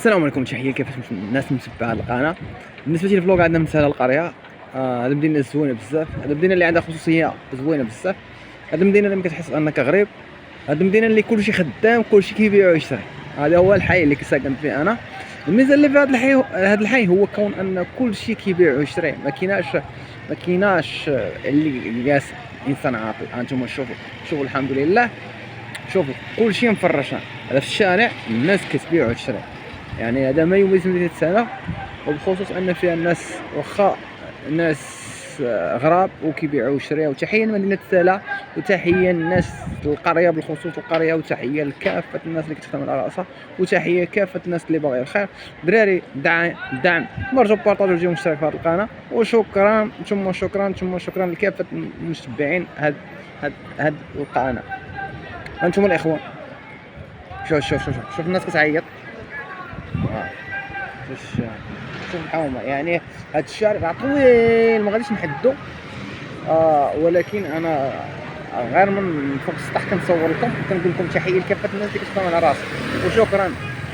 السلام عليكم، تحيه كيف الناس المتبعه القناه. بالنسبه لي الفلوق عندنا من سهل القريه. هذه مدينه زوينه بزاف، هذه مدينه اللي عندها خصوصيه زوينه بزاف. هذه مدينه اللي ما كتحس انك غريب، هذه مدينه اللي كلشي خدام، كلشي كيبيع ويشري. هذا هو الحي اللي كساكن فيه انا. الميزه اللي في هذا الحي هو كون ان كلشي كيبيع ويشري، ما كيناش اللي جالس انسان عاقل. انتم شوفوا الحمد لله، شوفوا كلشي مفرشان هذا في الشارع، الناس كتبيع وتشري. يعني هذا ما يميز مدينة سنة، وبخصوص ان فيها الناس واخا ناس غراب وكيبيعوا ويشريوا. تحيه لمدينة سلا، وتحيه للناس القرية بالخصوص القرية، وتحيه لكافة الناس اللي كتخدم على راسها، وتحيه كافة الناس اللي باغيه الخير. دراري دعم مرجو بارطاجيو وجيو مشترك في هذه القناة، وشكرا ثم شكرا لكافة المتبعين هاد القناة. انتم الاخوان. شوف الناس كتعيط. شوف الحومه، يعني هاد الشارع طويل ما غاديش نحدو. ولكن انا غير من فوق السطح كنصور لكم، كنقول لكم تحيه لكافه الناس اللي كتخدم على راسها، وشكرا.